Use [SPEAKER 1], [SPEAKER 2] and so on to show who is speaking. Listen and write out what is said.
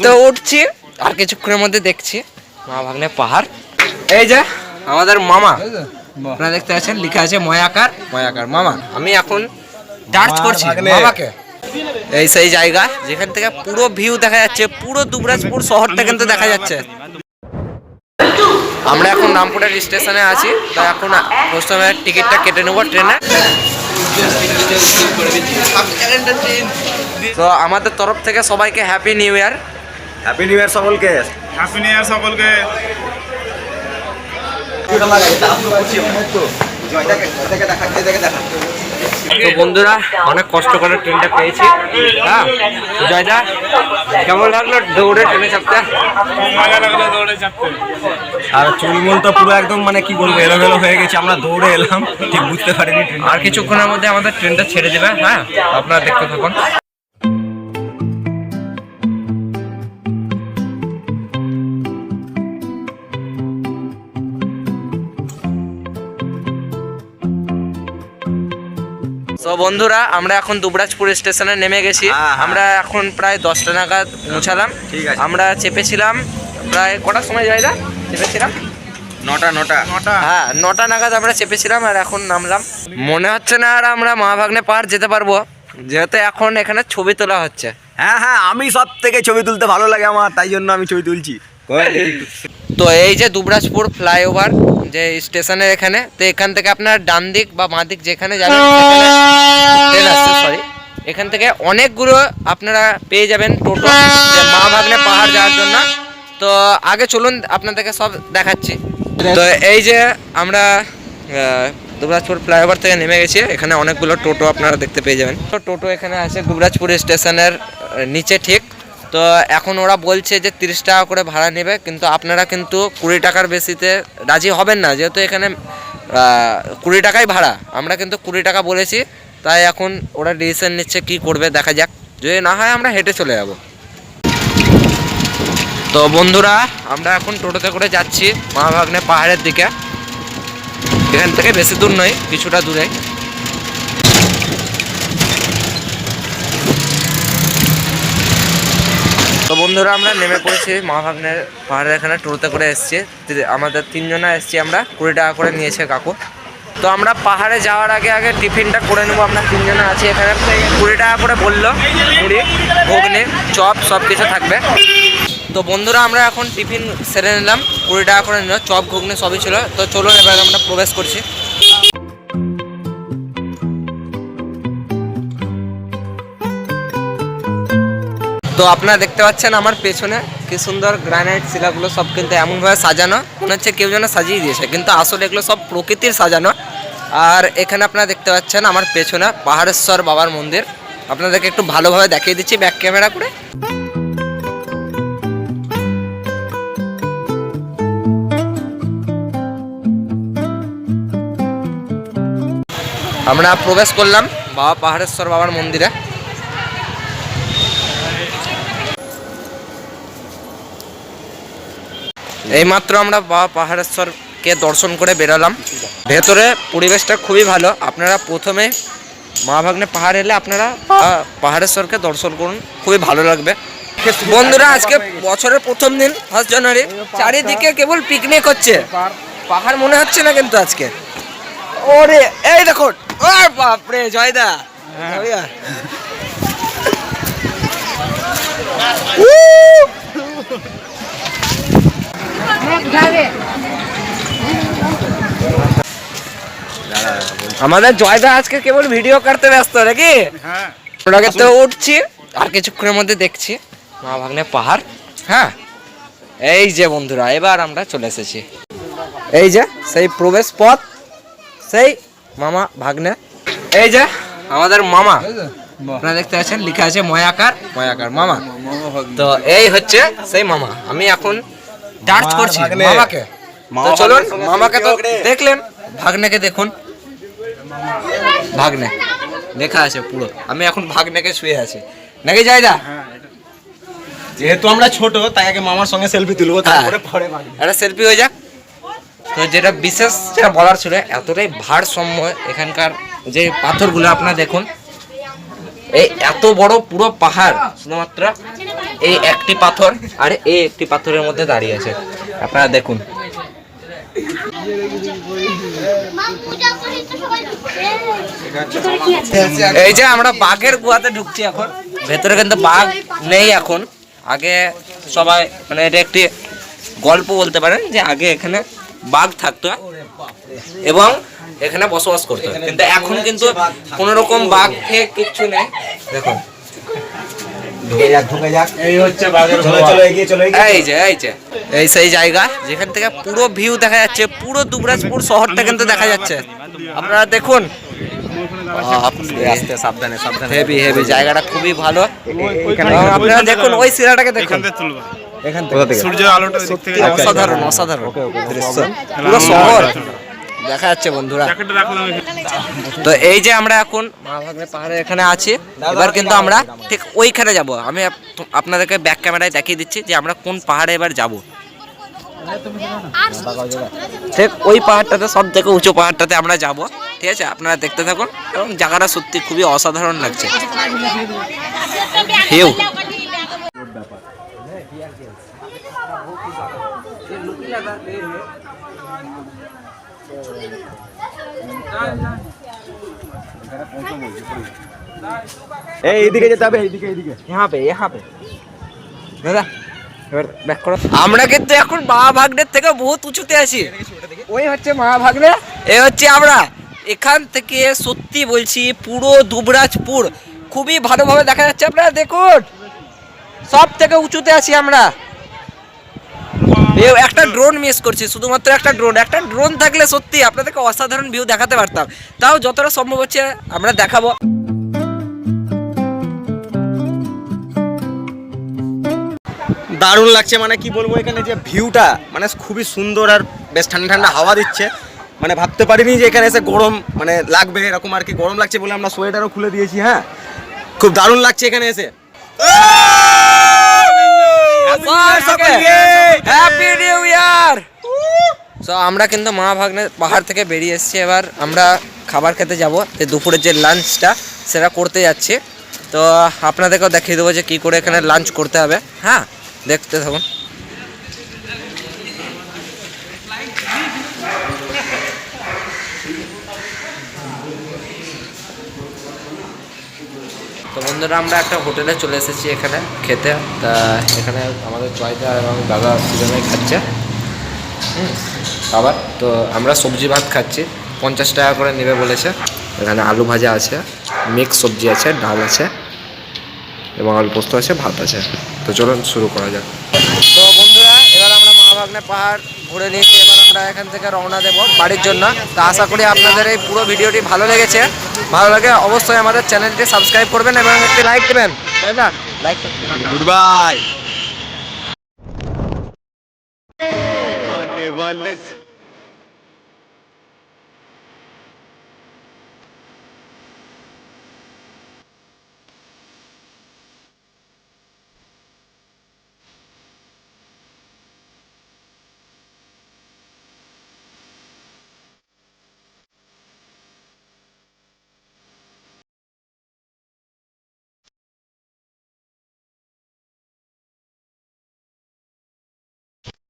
[SPEAKER 1] তো উঠছি আর কিছুক্ষণের মধ্যে দেখছি মা ভাগ্নে পাহাড়। এই যে আমাদের মামা, আপনারা দেখতে পাচ্ছেন লেখা আছে ময়াকার মামা। আমি এখন ডার্চ করছি মামাকে। এই সেই জায়গা যেখান থেকে পুরো ভিউ দেখা যাচ্ছে, পুরো দুবরাজপুর শহরটা কিন্তু দেখা যাচ্ছে। আমরা এখন রামপুরের স্টেশনে আছি, তাই এখন প্রথমে টিকিটটা কেটে নেবো ট্রেনে। তো আমাদের তরফ থেকে সবাইকে happy new year.
[SPEAKER 2] Happy new year সকলকে।
[SPEAKER 3] হ্যাপি নিউ ইয়ার সকলকে।
[SPEAKER 1] তো বন্ধুরা অনেক কষ্ট করে ট্রেনটা পেয়েছি। হ্যাঁ জয়দা, কেমন লাগলো দৌড়ে ট্রেনে চাপতে?
[SPEAKER 3] মজা লাগলো দৌড়ে চাপতে।
[SPEAKER 2] আর চুলমুল তো পুরো একদম মানে কি বলবো এলোমেলো হয়ে গেছে, আমরা দৌড়ে এলাম, ঠিক বুঝতে পারিনি।
[SPEAKER 1] আর কিছুক্ষণের মধ্যে আমাদের ট্রেনটা ছেড়ে দেবে। হ্যাঁ আপনারা দেখতে থাকুন। তো বন্ধুরা আমরা এখন দুবরাজপুর স্টেশনে নেমে গেছি। আমরা এখন প্রায় 10টা নাগাদ পৌঁছালাম। আমরা চেপেছিলাম প্রায় কটার সময় যাই চেপেছিলাম? 9টা। হ্যাঁ 9টা নাগাদ আমরা চেপেছিলাম আর এখন নামলাম। মনে হচ্ছে না আর আমরা মা ভাগ্নে পাহাড় যেতে পারবো, যেহেতু এখন এখানে ছবি তোলা হচ্ছে।
[SPEAKER 2] হ্যাঁ আমি সব থেকে ছবি তুলতে ভালো লাগে আমার, তাই জন্য আমি ছবি তুলছি।
[SPEAKER 1] তো এই যে দুবরাজপুর ফ্লাইওভার যে স্টেশনের এখানে, তো এখান থেকে আপনার ডান দিক বা বাঁ দিক যেখানে যাবেন ট্রেন আসছে, সরি, এখান থেকে অনেকগুলো আপনারা পেয়ে যাবেন টোটো যে মা ভাগ্নে পাহাড় যাওয়ার জন্য। তো আগে চলুন আপনাদেরকে সব দেখাচ্ছি। তো এই যে আমরা দুবরাজপুর ফ্লাইওভার থেকে নেমে গেছি, এখানে অনেকগুলো টোটো আপনারা দেখতে পেয়ে যাবেন। তো টোটো এখানে আছে দুবরাজপুর স্টেশনের নিচে ঠিক। তো এখন ওরা বলছে যে 30 টাকা করে ভাড়া নেবে, কিন্তু আপনারা কিন্তু 20 টাকার বেশিতে রাজি হবেন না, যেহেতু এখানে 20 টাকাই ভাড়া। আমরা কিন্তু 20 টাকা বলেছি, তাই এখন ওরা ডিসিশন নিচ্ছে কি করবে দেখা যাক, যদি না হয় আমরা হেঁটে চলে যাব। তো বন্ধুরা আমরা এখন টোটোতে করে যাচ্ছি মা ভাগ্নে পাহাড়ের দিকে। এখান থেকে বেশি দূর নয়, কিছুটা দূরে। তো বন্ধুরা আমরা নেমে পড়েছি মা ভাগ্নের পাহাড়ের এখানে, টোটোতে করে এসেছি। আমাদের 3 জনা এসেছি আমরা, 20 টাকা করে নিয়েছে কাকু। তো আমরা পাহাড়ে যাওয়ার আগে টিফিনটা করে নেবো। আমরা 3 জনা আছি এখানে, 20 টাকা করে বললো। মুড়ি, ঘুগনি, চপ সব কিছু থাকবে। তো বন্ধুরা আমরা এখন টিফিন সেরে নিলাম, 20 টাকা করে নিল, চপ ঘুগনি সবই ছিল। তো চলুন এবার আমরা প্রবেশ করছি। তো আপনারা দেখতে পাচ্ছেন আমার পেছনে কি সুন্দর গ্রানাইট শিলাগুলো সব কিন্তু এমনভাবে সাজানো, মনে হচ্ছে কেউ যেন সাজিয়ে দিয়েছে, কিন্তু আসলে এগুলো সব প্রকৃতির সাজানো। আর এখানে আপনারা দেখতে পাচ্ছেন আমার পেছনে পাহাড়েশ্বর বাবার মন্দির। আপনাদেরকে একটু ভালোভাবে দেখিয়ে দিচ্ছি ব্যাক ক্যামেরা করে। আমরা প্রবেশ করলাম বাবা পাহাড়েশ্বর বাবার মন্দিরে। এইমাত্র আমরা বাবা পাহাড়েশ্বরকে দর্শন করে বেরোলাম। ভেতরে পরিবেশটা খুবই ভালো। আপনারা প্রথমে মা ভাগ্নে পাহাড় এলে আপনারা পাহাড়েশ্বরকে দর্শন করুন, খুবই ভালো লাগবে। বন্ধুরা আজকে বছরের প্রথম দিন 1 জানুয়ারি, চারিদিকে কেবল পিকনিক হচ্ছে, পাহাড় মনে হচ্ছে না কিন্তু আজকে। ওরে এই দেখুন, ও বাপরে জয়দা, আমাদের জয়দা আজকে কেবল ভিডিও করতে ব্যস্ত নাকি? ওরা তো উঠছি আর কিছুক্ষণের মধ্যে দেখছি মা ভাগ্নে পাহাড়। হ্যাঁ এই যে বন্ধুরা এবার আমরা চলে এসেছি, এই যে সেই প্রবেশ পথ, সেই মামা ভাগ্নে। এই যে আমাদের মামা, আপনারা দেখতে পাচ্ছেন লেখা আছে ময়াকার মামা। তো এই হচ্ছে সেই মামা। আমি এখন ডার্চ করছি মামাকে। তো চলুন মামাকে তো দেখলেন, ভাগ্নেকে দেখুন। ভাগ্নে লেখা আছে পুরো, আমি এখন ভাগ্নেকে শুয়ে আছি নাকি জয়দা?
[SPEAKER 2] যেহেতু আমরা ছোট তাই আগে মামার সঙ্গে সেলফি তুলবো, তারপরে পরে
[SPEAKER 1] একটা সেলফি হয়ে যাক। তো যেটা বিশেষ যেটা বলার ছিল, এতটাই ভারসাম্য এখানকার যে পাথরগুলো আপনারা দেখুন, এই এত বড় পুরো পাহাড় শুধুমাত্র এই একটি পাথর আর এই একটি পাথরের মধ্যে দাঁড়িয়ে আছে, আপনারা দেখুন। এই যে আমরা বাঘের গুহাতে ঢুকছি এখন, ভেতরে কিন্তু বাঘ নেই এখন। আগে সবাই মানে এটা একটি গল্প বলতে পারেন যে আগে এখানে বাঘ থাকতো এবং এখানে বসবাস করতো, কিন্তু এখন কিন্তু কোনো রকম বাঘ থেকে কিচ্ছু নেই। দেখুন
[SPEAKER 3] এই হচ্ছে বাঘের
[SPEAKER 1] এই সেই জায়গা যেখান থেকে পুরো ভিউ দেখা যাচ্ছে, পুরো দুবরাজপুর শহরটা কিন্তু দেখা যাচ্ছে। আপনারা দেখুন,
[SPEAKER 2] সাবধানে সাবধানে।
[SPEAKER 1] হেভি হেভি জায়গাটা খুবই ভালো। আপনারা দেখুন ওই শিলাটাকে দেখুন,
[SPEAKER 2] এখান থেকে
[SPEAKER 3] সূর্যের আলোটা দিক থেকে
[SPEAKER 1] অসাধারণ অসাধারণ দৃশ্য, পুরো শহর দেখা যাচ্ছে বন্ধুরা।
[SPEAKER 3] জ্যাকেটটা রাখলাম এখানে।
[SPEAKER 1] তো এই যে আমরা এখন মা ভাগ্নে পাহাড়ের এখানে আছি, এবার কিন্তু আমরা ঠিক ওইখানে যাব। আমি আপনাদেরকে ব্যাক ক্যামেরায় দেখিয়ে দিচ্ছি যে আমরা কোন পাহাড়ে এবার যাব। ঠিক ওই পাহাড়টাতে, সব থেকে উঁচু পাহাড়টাতে আমরা যাব, ঠিক আছে? আপনারা দেখতে থাকুন এবং জায়গাটা সত্যি খুবই অসাধারণ লাগছে। হিউ
[SPEAKER 2] এইদিকে যেতে হবে, এইদিকে এইদিকে।
[SPEAKER 1] দাদা এবার ব্যাক করো। আমরা কিন্তু এখন মা ভাগ্নের থেকে বহুত উঁচুতে আছি। ওই হচ্ছে মা ভাগ্নে, এই হচ্ছে আমরা। এখান থেকে সত্যি বলছি পুরো দুবরাজপুর খুবই ভালোভাবে দেখা যাচ্ছে। আপনারা দেখুন, সব থেকে উঁচুতে আছি আমরা। একটা ড্রোন মিস করছি, শুধুমাত্র একটা ড্রোন থাকলে সত্যি আপনাদেরকে অসাধারণ ভিউ দেখাতে পারতাম। তাও যতটা সম্ভব হচ্ছে আমরা দেখাবো।
[SPEAKER 2] দারুণ লাগছে, মানে কি বলবো, এখানে যে ভিউটা মানে খুবই সুন্দর আর বেশ ঠান্ডা ঠান্ডা হাওয়া দিচ্ছে। মানে ভাবতে পারিনি যে এখানে এসে গরম মানে লাগবে এরকম আর কি। গরম লাগছে বলে আমরা সোয়েটারও খুলে দিয়েছি। হ্যাঁ, খুব দারুণ লাগছে এখানে এসে।
[SPEAKER 1] হ্যাপি নিউ ইয়ার। সো আমরা কিন্তু মা ভাগ্নে পাহাড় থেকে বেরিয়ে এসেছি। এবার আমরা খাবার খেতে যাব, দুপুরের যে লাঞ্চটা সেটা করতে যাচ্ছি। তো আপনাদেরকেও দেখিয়ে দেবো যে কী করে এখানে লাঞ্চ করতে হবে। হ্যাঁ, দেখতে থাকুন। তো বন্ধুরা, আমরা একটা হোটেলে চলে এসেছি এখানে খেতে। তা এখানে আমাদের জয়দা এবং দাদা দুজনেই খাচ্ছে খাবার। তো আমরা সবজি ভাত খাচ্ছি, 50 টাকা করে নেবে বলেছে। এখানে আলু ভাজা আছে, মিক্স সবজি আছে, ডাল আছে এবং আলু পোস্ত আছে, ভাত আছে। তো চলুন শুরু করা যাক। তো বন্ধুরা, এবার আমরা মা ভাগ্নে পাহাড় ঘুরে নিয়েছি। এবার আমরা এখান থেকে রওনা দেবো বাড়ির জন্য। তো আশা করি আপনাদের এই পুরো ভিডিওটি ভালো লেগেছে। ভালো লাগে অবশ্যই আমাদের চ্যানেলটি সাবস্ক্রাইব করবেন এবং একটি লাইক দেবেন, তাই না? Like
[SPEAKER 2] good bye.
[SPEAKER 3] वाले